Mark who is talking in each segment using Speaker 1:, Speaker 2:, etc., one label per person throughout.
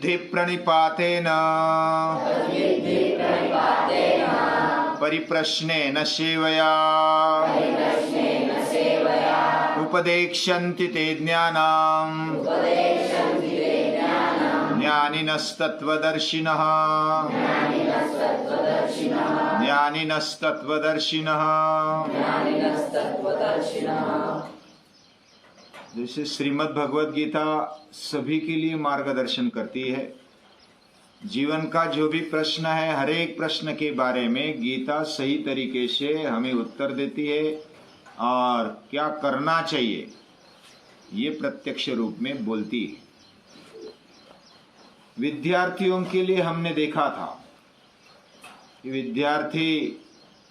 Speaker 1: तद्विद्धि प्रणिपातेन परिप्रश्नेन सेवया उपदेक्ष्यन्ति ते ज्ञानम् ज्ञानिनस्तत्त्वदर्शिनः ज्ञानिनस्तत्त्वदर्शिनः। जैसे श्रीमद् भगवद गीता सभी के लिए मार्गदर्शन करती है। जीवन का जो भी प्रश्न है, हर एक प्रश्न के बारे में गीता सही तरीके से हमें उत्तर देती है और क्या करना चाहिए ये प्रत्यक्ष रूप में बोलती है। विद्यार्थियों के लिए हमने देखा था कि विद्यार्थी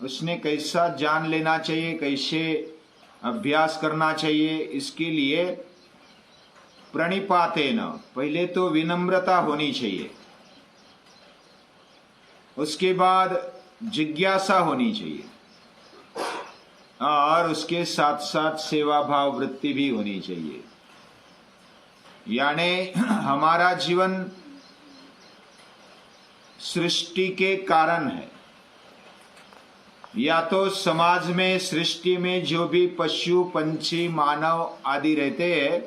Speaker 1: उसने कैसा जान लेना चाहिए, कैसे अभ्यास करना चाहिए। इसके लिए प्रणिपातेन, पहले तो विनम्रता होनी चाहिए, उसके बाद जिज्ञासा होनी चाहिए और उसके साथ साथ सेवा भाव वृत्ति भी होनी चाहिए। यानी हमारा जीवन सृष्टि के कारण है, या तो समाज में सृष्टि में जो भी पशु पंछी मानव आदि रहते हैं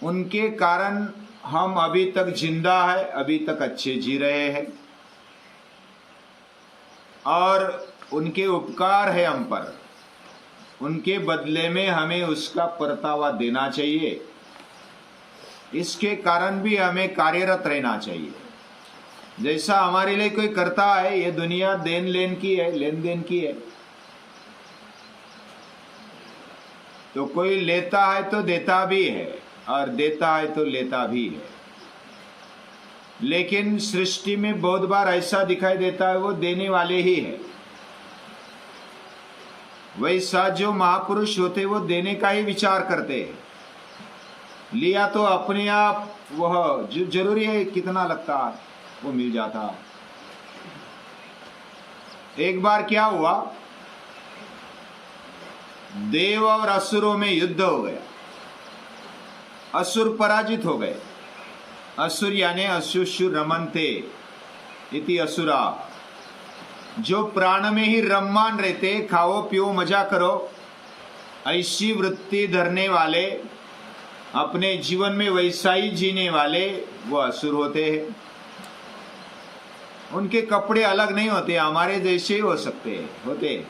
Speaker 1: उनके कारण हम अभी तक जिंदा है, अभी तक अच्छे जी रहे हैं और उनके उपकार है हम पर, उनके बदले में हमें उसका परतावा देना चाहिए। इसके कारण भी हमें कार्यरत रहना चाहिए। जैसा हमारे लिए कोई करता है, ये दुनिया देन लेन की है, लेन देन की है, तो कोई लेता है तो देता भी है और देता है तो लेता भी है। लेकिन सृष्टि में बहुत बार ऐसा दिखाई देता है वो देने वाले ही है। वैसा जो महापुरुष होते वो देने का ही विचार करते हैं। लिया तो अपने आप वह जो जरूरी है कितना लगता है वो मिल जाता। एक बार क्या हुआ, देव और असुरों में युद्ध हो गया। असुर पराजित हो गए। असुर यानी अशुशु रमनते इति असुरा, जो प्राण में ही रममान रहते, खाओ पियो मजा करो, ऐसी वृत्ति धरने वाले, अपने जीवन में वैसा ही जीने वाले वो असुर होते हैं। उनके कपड़े अलग नहीं होते, हमारे जैसे ही हो सकते होते,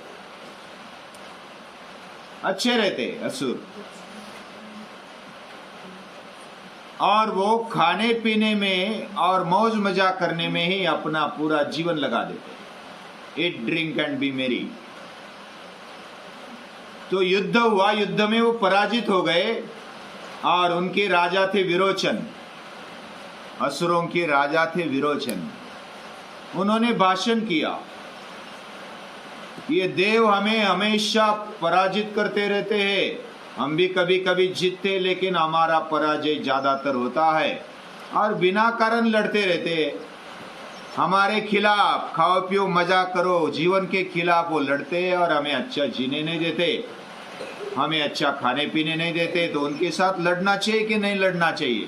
Speaker 1: अच्छे रहते असुर। और वो खाने पीने में और मौज मजा करने में ही अपना पूरा जीवन लगा देते। ईट ड्रिंक एंड बी मेरी। तो युद्ध हुआ, युद्ध में वो पराजित हो गए और उनके राजा थे विरोचन। असुरों के राजा थे विरोचन। उन्होंने भाषण किया, ये देव हमें हमेशा पराजित करते रहते हैं, हम भी कभी कभी जीतते लेकिन हमारा पराजय ज्यादातर होता है और बिना कारण लड़ते रहते हैं। हमारे खिलाफ खाओ पियो मजा करो जीवन के खिलाफ वो लड़ते हैं और हमें अच्छा जीने नहीं देते, हमें अच्छा खाने पीने नहीं देते। तो उनके साथ लड़ना चाहिए कि नहीं लड़ना चाहिए?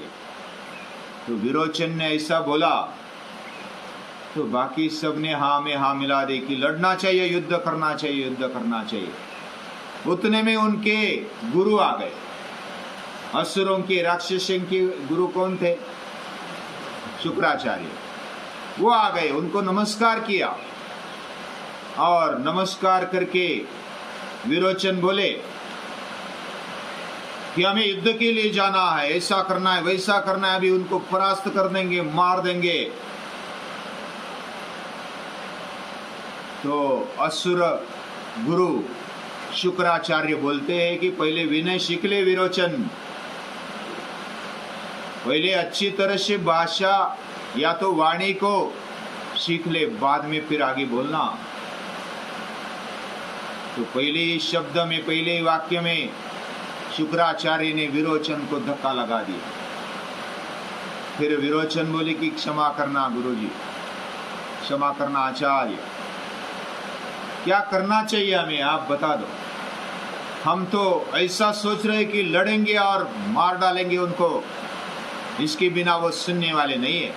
Speaker 1: तो विरोचन ने ऐसा बोला तो बाकी सब ने हाँ में हाँ मिला दी कि लड़ना चाहिए, युद्ध करना चाहिए, युद्ध करना चाहिए। उतने में उनके गुरु आ गए। असुरों के, राक्षसों के गुरु कौन थे? शुक्राचार्य। वो आ गए, उनको नमस्कार किया और नमस्कार करके विरोचन बोले कि हमें युद्ध के लिए जाना है, ऐसा करना है, वैसा करना है, अभी उनको परास्त कर देंगे, मार देंगे। तो असुर गुरु शुक्राचार्य बोलते हैं कि पहले विनय सीख ले विरोचन, पहले अच्छी तरह से भाषा या तो वाणी को सीख ले, बाद में फिर आगे बोलना। तो पहले ही शब्द में, पहले ही वाक्य में शुक्राचार्य ने विरोचन को धक्का लगा दिया। फिर विरोचन बोले कि क्षमा करना गुरुजी, क्षमा करना आचार्य, क्या करना चाहिए हमें आप बता दो। हम तो ऐसा सोच रहे कि लड़ेंगे और मार डालेंगे उनको, इसके बिना वो सुनने वाले नहीं है।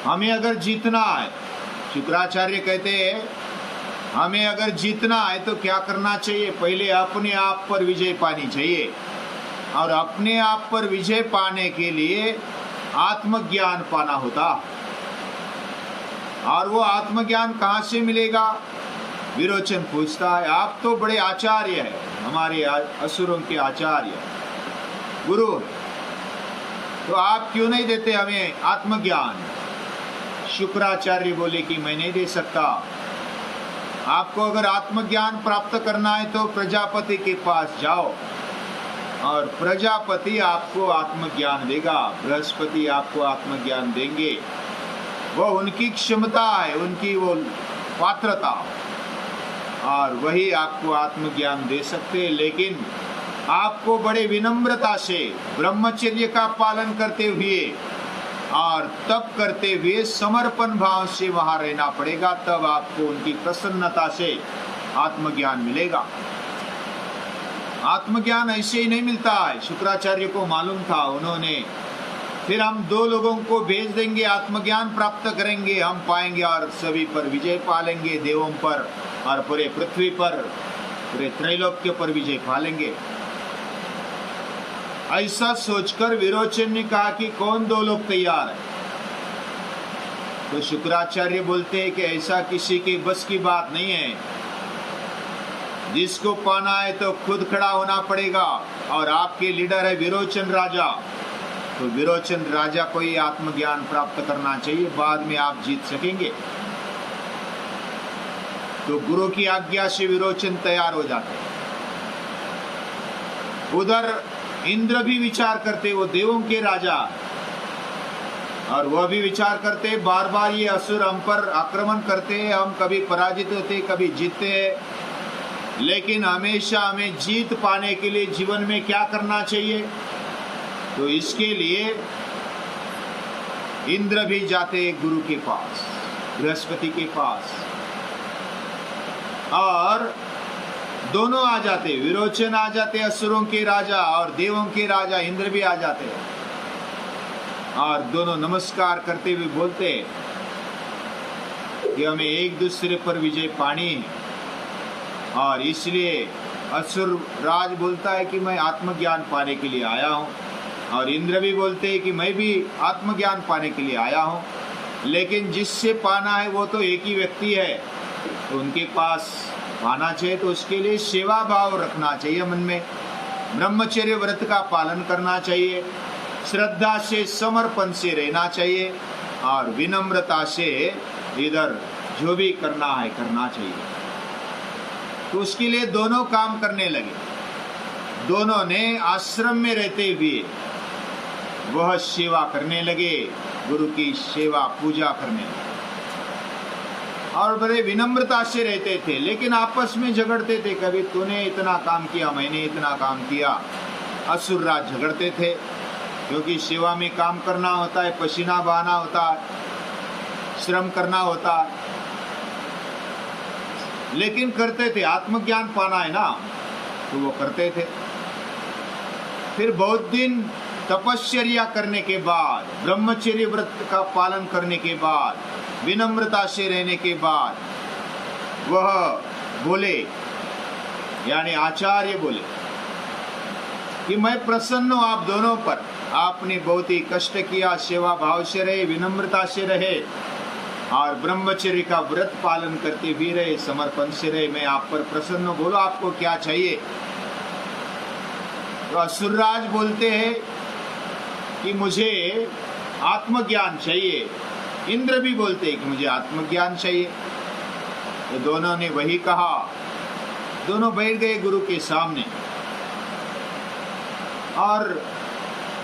Speaker 1: हमें अगर जीतना है, शुक्राचार्य कहते हैं, हमें अगर जीतना है तो क्या करना चाहिए? पहले अपने आप पर विजय पानी चाहिए, और अपने आप पर विजय पाने के लिए आत्मज्ञान पाना होता। और वो आत्मज्ञान कहाँ से मिलेगा? विरोचन पूछता है, आप तो बड़े आचार्य हैं, हमारे असुरों के आचार्य गुरु, तो आप क्यों नहीं देते हमें आत्मज्ञान? शुक्राचार्य बोले कि मैं नहीं दे सकता। आपको अगर आत्मज्ञान प्राप्त करना है तो प्रजापति के पास जाओ, और प्रजापति आपको आत्मज्ञान देगा, बृहस्पति आपको आत्मज्ञान देंगे। वो उनकी क्षमता है, उनकी वो पात्रता, और वही आपको आत्मज्ञान दे सकते हैं। लेकिन आपको बड़े विनम्रता से ब्रह्मचर्य का पालन करते हुए और तप करते हुए समर्पण भाव से वहां रहना पड़ेगा, तब आपको उनकी प्रसन्नता से आत्मज्ञान मिलेगा। आत्मज्ञान ऐसे ही नहीं मिलता है, शुक्राचार्य को मालूम था। उन्होंने फिर हम 2 लोगों को भेज देंगे, आत्मज्ञान प्राप्त करेंगे, हम पाएंगे और सभी पर विजय पालेंगे, देवों पर और पूरे पृथ्वी पर, पूरे त्रैलोक्य पर विजय पालेंगे। ऐसा सोचकर विरोचन ने कहा कि कौन 2 लोग तैयार है? तो शुक्राचार्य बोलते हैं कि ऐसा किसी के बस की बात नहीं है, जिसको पाना है तो खुद खड़ा होना पड़ेगा, और आपके लीडर है विरोचन राजा, तो विरोचन राजा को ही आत्मज्ञान प्राप्त करना चाहिए, बाद में आप जीत सकेंगे। तो गुरु की आज्ञा से विरोचन तैयार हो जाते। उधर इंद्र भी विचार करते, वो देवों के राजा, और वह भी विचार करते, बार बार ये असुर हम पर आक्रमण करते हैं, हम कभी पराजित होते कभी जीतते हैं, लेकिन हमेशा हमें जीत पाने के लिए जीवन में क्या करना चाहिए? तो इसके लिए इंद्र भी जाते गुरु के पास, बृहस्पति के पास, और दोनों आ जाते, विरोचन आ जाते असुरों के राजा, और देवों के राजा इंद्र भी आ जाते, और दोनों नमस्कार करते हुए बोलते कि हमें एक दूसरे पर विजय पानी है, और इसलिए असुर राज बोलता है कि मैं आत्मज्ञान पाने के लिए आया हूँ, और इंद्र भी बोलते हैं कि मैं भी आत्मज्ञान पाने के लिए आया हूँ, लेकिन जिससे पाना है वो तो एक ही व्यक्ति है, तो उनके पास पाना चाहिए तो उसके लिए सेवा भाव रखना चाहिए मन में, ब्रह्मचर्य व्रत का पालन करना चाहिए, श्रद्धा से समर्पण से रहना चाहिए, और विनम्रता से इधर जो भी करना है करना चाहिए। तो उसके लिए दोनों काम करने लगे। दोनों ने आश्रम में रहते हुए वह सेवा करने लगे, गुरु की सेवा पूजा करने लगे, और बड़े विनम्रता से रहते थे, लेकिन आपस में झगड़ते थे। कभी तूने इतना काम किया, मैंने इतना काम किया। असुर राज झगड़ते थे, क्योंकि सेवा में काम करना होता है, पसीना बहाना होता है, श्रम करना होता है, लेकिन करते थे। आत्मज्ञान पाना है ना, तो वो करते थे। फिर बहुत दिन तपश्चर्या करने के बाद, ब्रह्मचर्य व्रत का पालन करने के बाद, विनम्रता से रहने के बाद, वह बोले, यानी आचार्य बोले कि मैं प्रसन्न हूं आप दोनों पर, आपने बहुत ही कष्ट किया, सेवा भाव से रहे, विनम्रता से रहे, और ब्रह्मचर्य का व्रत पालन करते भी रहे, समर्पण से रहे, मैं आप पर प्रसन्न हूं, बोलो आपको क्या चाहिए? तो असुरराज बोलते हैं कि मुझे आत्मज्ञान चाहिए। इंद्र भी बोलते हैं कि मुझे आत्मज्ञान चाहिए। तो दोनों ने वही कहा। दोनों बैठ गए गुरु के सामने, और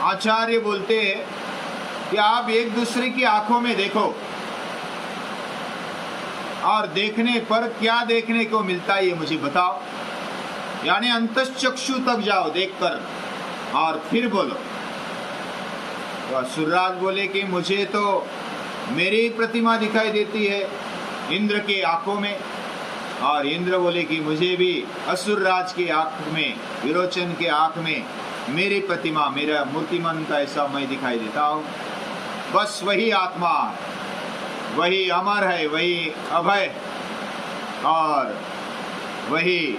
Speaker 1: आचार्य बोलते हैं कि आप एक दूसरे की आंखों में देखो, और देखने पर क्या देखने को मिलता है ये मुझे बताओ, यानी अंतश्चक्षु तक जाओ देखकर, और फिर बोलो। तो असुरराज बोले कि मुझे तो मेरी प्रतिमा दिखाई देती है इंद्र के आंखों में, और इंद्र बोले कि मुझे भी असुरराज की आंख में, विरोचन के आंख में मेरी प्रतिमा, मेरा मूर्तिमंत ऐसा मैं दिखाई देता हूँ। बस वही आत्मा है, वही अमर है, वही अभय और वही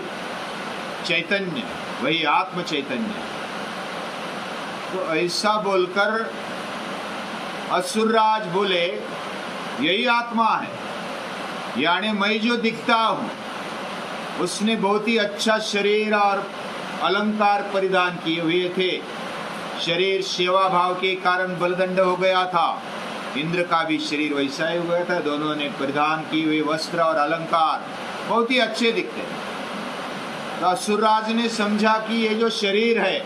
Speaker 1: चैतन्य, वही आत्म चैतन्य। तो ऐसा बोलकर असुरराज बोले यही आत्मा है, यानी मैं जो दिखता हूँ। उसने बहुत ही अच्छा शरीर और अलंकार परिधान किए हुए थे। शरीर सेवा भाव के कारण बलदंड हो गया था। इंद्र का भी शरीर वैसा ही हो गया था। दोनों ने परिधान किए हुए वस्त्र और अलंकार बहुत ही अच्छे दिखते। तो असुरराज ने समझा कि ये जो शरीर है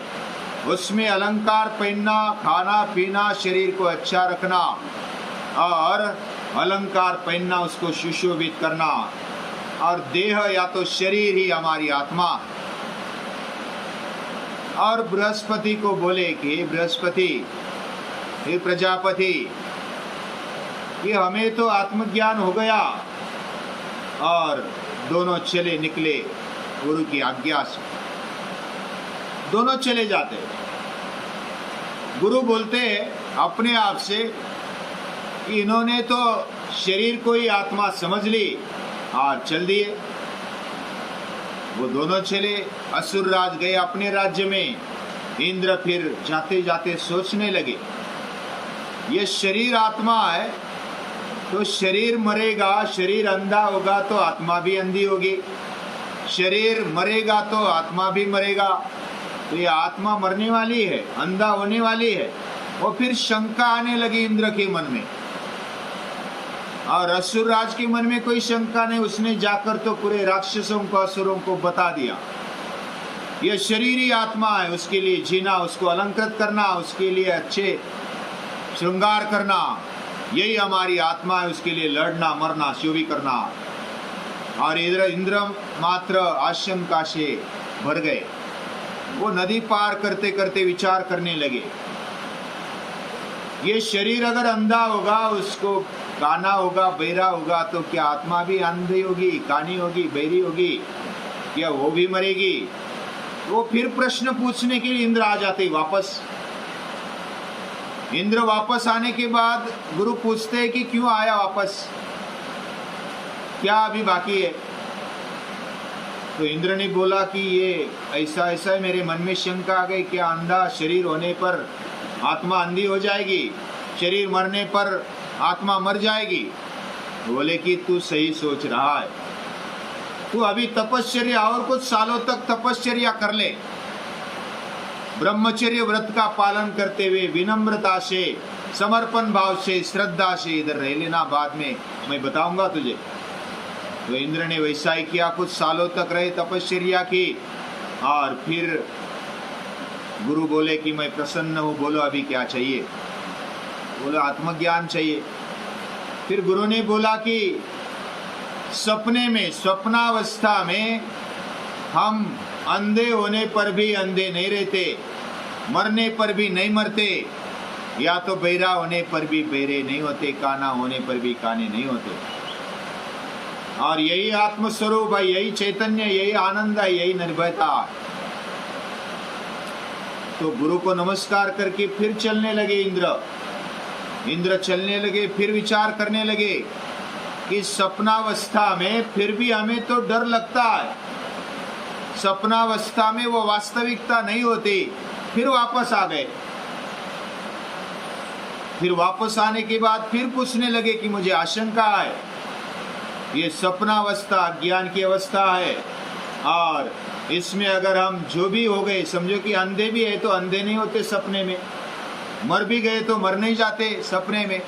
Speaker 1: उसमें अलंकार पहनना, खाना पीना, शरीर को अच्छा रखना और अलंकार पहनना, उसको सुशोभित करना, और देह या तो शरीर ही हमारी आत्मा। और बृहस्पति को बोले कि बृहस्पति, हे प्रजापति, कि हमें तो आत्मज्ञान हो गया। और दोनों चले निकले गुरु की आज्ञा से। दोनों चले जाते। गुरु बोलते अपने आप से कि इन्होंने तो शरीर को ही आत्मा समझ ली और चल दिए। वो दोनों चले। असुरराज गए अपने राज्य में। इंद्र फिर जाते जाते सोचने लगे, ये शरीर आत्मा है तो शरीर मरेगा, शरीर अंधा होगा तो आत्मा भी अंधी होगी, शरीर मरेगा तो आत्मा भी मरेगा। तो ये आत्मा मरने वाली है, अंधा होने वाली है। वो फिर शंका आने लगी इंद्र के मन में। और असुरराज के मन में कोई शंका नहीं। उसने जाकर तो पूरे राक्षसों को, असुरों को बता दिया, ये शरीर ही आत्मा है। उसके लिए जीना, उसको अलंकृत करना, उसके लिए अच्छे श्रृंगार करना, यही हमारी आत्मा है। उसके लिए लड़ना, मरना, शिव भी करना। और इंद्र मात्र आशंका से भर गए। वो नदी पार करते करते विचार करने लगे, ये शरीर अगर अंधा होगा, उसको काना होगा, बहरा होगा, तो क्या आत्मा भी अंधी होगी, कानी होगी, बहरी होगी, क्या वो भी मरेगी? वो फिर प्रश्न पूछने के लिए इंद्र आ जाते वापस। इंद्र वापस आने के बाद गुरु पूछते हैं कि क्यों आया वापस, क्या अभी बाकी है? तो इंद्र ने बोला कि ये ऐसा ऐसा है, मेरे मन में शंका आ गई, क्या अंधा शरीर होने पर आत्मा अंधी हो जाएगी, शरीर मरने पर आत्मा मर जाएगी? बोले कि तू सही सोच रहा है, तू अभी तपश्चर्या और कुछ सालों तक तपश्चर्या कर ले। ब्रह्मचर्य व्रत का पालन करते हुए विनम्रता से, समर्पण भाव से, श्रद्धा से इधर रह लेना, बाद में मैं बताऊंगा तुझे। तो इंद्र ने वैसा ही किया। कुछ सालों तक रहे, तपश्चर्या की। और फिर गुरु बोले कि मैं प्रसन्न हूँ, बोलो अभी क्या चाहिए? बोलो आत्मज्ञान चाहिए। फिर गुरु ने बोला कि सपने में, स्वप्नावस्था में हम अंधे होने पर भी अंधे नहीं रहते, मरने पर भी नहीं मरते, या तो बहरा होने पर भी बहरे नहीं होते, काना होने पर भी काने नहीं होते। और यही आत्मस्वरूप है, यही चैतन्य, यही आनंद है, यही निर्भयता। तो गुरु को नमस्कार करके फिर चलने लगे इंद्र चलने लगे। फिर विचार करने लगे कि सपनावस्था में फिर भी हमें तो डर लगता है, सपनावस्था में वो वास्तविकता नहीं होती। फिर वापस आ गए। फिर वापस आने के बाद फिर पूछने लगे कि मुझे आशंका है, ये सपनावस्था ज्ञान की अवस्था है, और इसमें अगर हम जो भी हो गए, समझो कि अंधे भी है तो अंधे नहीं होते सपने में, मर भी गए तो मर नहीं जाते सपने में,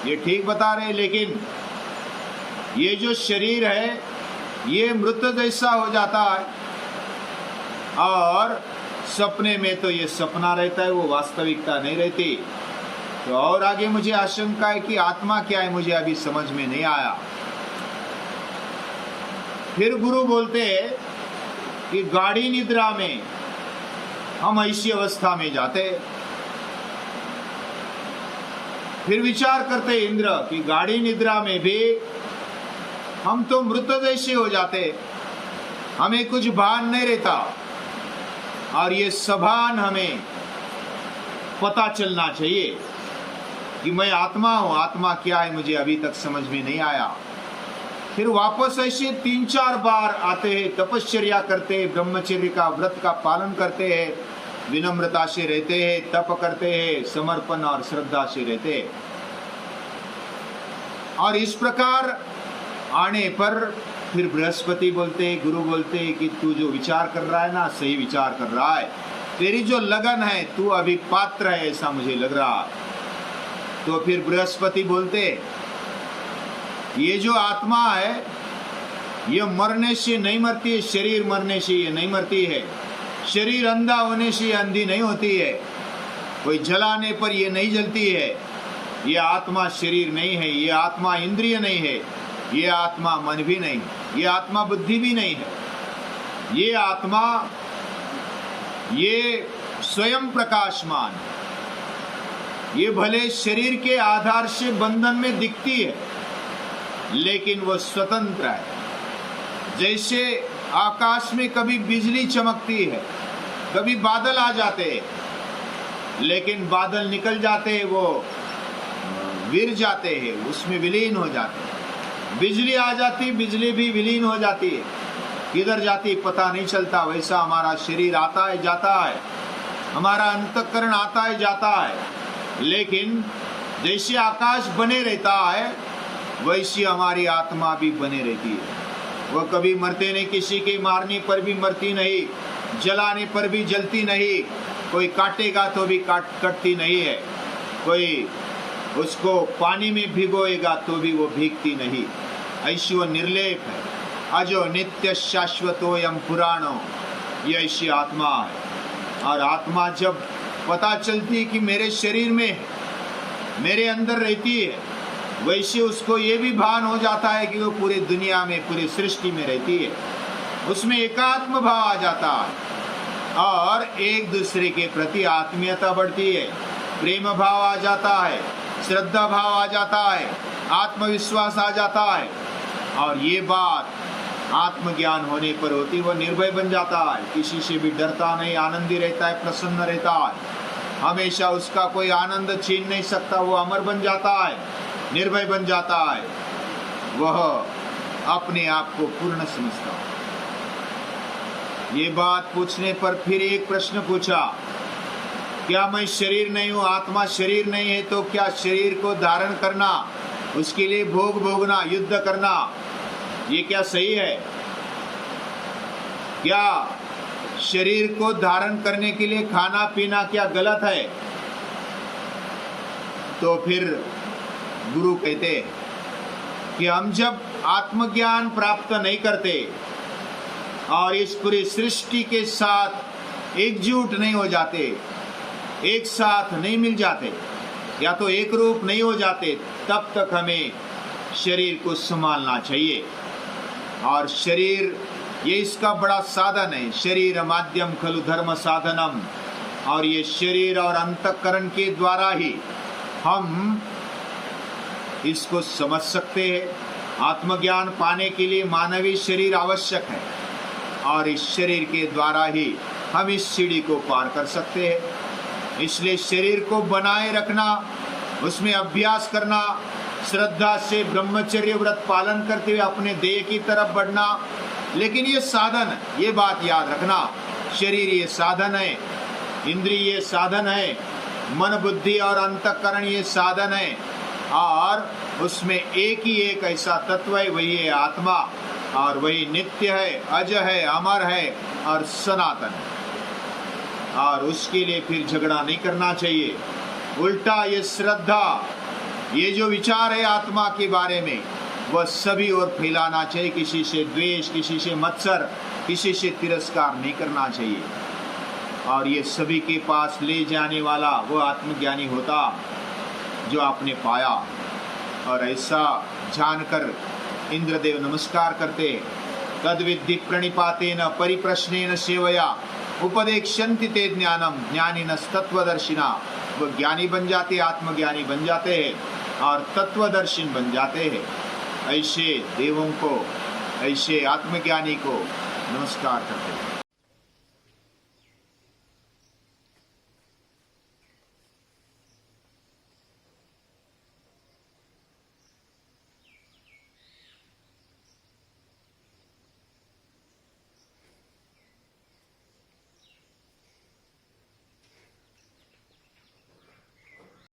Speaker 1: ये ठीक बता रहे। लेकिन ये जो शरीर है ये मृत जैसा हो जाता है, और सपने में तो ये सपना रहता है, वो वास्तविकता नहीं रहती। तो और आगे मुझे आशंका है कि आत्मा क्या है, मुझे अभी समझ में नहीं आया। फिर गुरु बोलते हैं कि गाढ़ी निद्रा में हम ऐसी अवस्था में जाते। फिर विचार करते इंद्र कि गाढ़ी निद्रा में भी हम तो मृत जैसे हो जाते, हमें कुछ भान नहीं रहता। और ये सभान हमें पता चलना चाहिए कि मैं आत्मा हूं। आत्मा क्या है मुझे अभी तक समझ में नहीं आया। फिर वापस ऐसे 3-4 बार आते हैं, तपश्चर्या करते हैं, ब्रह्मचर्य का व्रत का पालन करते हैं, विनम्रता से रहते हैं, तप करते हैं, समर्पण और श्रद्धा से रहते हैं। और इस प्रकार आने पर फिर बृहस्पति बोलते हैं, गुरु बोलते हैं कि तू जो विचार कर रहा है ना, सही विचार कर रहा है, तेरी जो लगन है तू अभी पात्र है, ऐसा मुझे लग रहा है। तो फिर बृहस्पति बोलते ये जो आत्मा है ये मरने से नहीं मरती है, शरीर मरने से ये नहीं मरती है, शरीर अंधा होने से अंधी नहीं होती है, कोई जलाने पर ये नहीं जलती है। ये आत्मा शरीर नहीं है, ये आत्मा इंद्रिय नहीं है, ये आत्मा मन भी नहीं, ये आत्मा बुद्धि भी नहीं है। ये आत्मा ये स्वयं प्रकाशमान, ये भले शरीर के आधार से बंधन में दिखती है लेकिन वो स्वतंत्र है। जैसे आकाश में कभी बिजली चमकती है, कभी बादल आ जाते हैं, लेकिन बादल निकल जाते हैं, वो विर जाते हैं, उसमें विलीन हो जाते हैं। बिजली आ जाती, बिजली भी विलीन हो जाती है, किधर जाती पता नहीं चलता। वैसा हमारा शरीर आता है जाता है, हमारा अंतःकरण आता है जाता है, लेकिन जैसे आकाश बने रहता है वैसी हमारी आत्मा भी बने रहती है। वो कभी मरते नहीं, किसी के मारने पर भी मरती नहीं, जलाने पर भी जलती नहीं, कोई काटेगा तो भी कटती नहीं है, कोई उसको पानी में भिगोएगा तो भी वो भीगती नहीं। ऐसी वो निर्लेप है। अजो नित्य शाश्वतोयम पुराणो, ये ऐसी आत्मा है। और आत्मा जब पता चलती है कि मेरे शरीर में, मेरे अंदर रहती है, वैसे उसको ये भी भान हो जाता है कि वो पूरी दुनिया में, पूरी सृष्टि में रहती है। उसमें एकात्म भाव आ जाता है और एक दूसरे के प्रति आत्मीयता बढ़ती है, प्रेम भाव आ जाता है, श्रद्धा भाव आ जाता है, आत्मविश्वास आ जाता है। और ये बात आत्मज्ञान होने पर होती, वो निर्भय बन जाता है, किसी से भी डरता नहीं, आनंदी रहता है, प्रसन्न रहता है, हमेशा उसका कोई आनंद छीन नहीं सकता, वो अमर बन जाता है, निर्भय बन जाता है, वह अपने आप को पूर्ण समझता है। ये बात पूछने पर फिर एक प्रश्न पूछा, क्या मैं शरीर नहीं हूँ? आत्मा शरीर नहीं है तो क्या शरीर को धारण करना, उसके लिए भोग भोगना, युद्ध करना, ये क्या सही है? क्या शरीर को धारण करने के लिए खाना पीना क्या गलत है? तो फिर गुरु कहते कि हम जब आत्मज्ञान प्राप्त नहीं करते और इस पूरी सृष्टि के साथ एकजुट नहीं हो जाते, एक साथ नहीं मिल जाते, या तो एक रूप नहीं हो जाते, तब तक हमें शरीर को संभालना चाहिए। और शरीर ये इसका बड़ा साधन है, शरीर माध्यम खलु धर्म साधनम। और ये शरीर और अंतःकरण के द्वारा ही हम इसको समझ सकते हैं। आत्मज्ञान पाने के लिए मानवीय शरीर आवश्यक है और इस शरीर के द्वारा ही हम इस सीढ़ी को पार कर सकते हैं। इसलिए शरीर को बनाए रखना, उसमें अभ्यास करना, श्रद्धा से ब्रह्मचर्य व्रत पालन करते हुए अपने देह की तरफ बढ़ना। लेकिन ये साधन है, ये बात याद रखना, शरीर ये साधन है, इंद्रिय ये साधन है, मन बुद्धि और अंतःकरण ये साधन है, और उसमें एक ही एक ऐसा तत्व है, वही है आत्मा, और वही नित्य है, अज है, अमर है और सनातन है। और उसके लिए फिर झगड़ा नहीं करना चाहिए, उल्टा ये श्रद्धा, ये जो विचार है आत्मा के बारे में, वह सभी ओर फैलाना चाहिए। किसी से द्वेष, किसी से मत्सर, किसी से तिरस्कार नहीं करना चाहिए। और ये सभी के पास ले जाने वाला वो आत्मज्ञानी होता जो आपने पाया। और ऐसा जानकर इंद्रदेव नमस्कार करते, तद्विद्धि प्रणिपातेन परिप्रश्नेन सेवया उपदेक्षन्ति ते ज्ञानम ज्ञानिनस्तत्वदर्शिना। वो ज्ञानी बन जाते, आत्मज्ञानी बन जाते हैं और तत्वदर्शिन बन जाते हैं। ऐसे देवों को, ऐसे आत्मज्ञानी को नमस्कार करते हैं।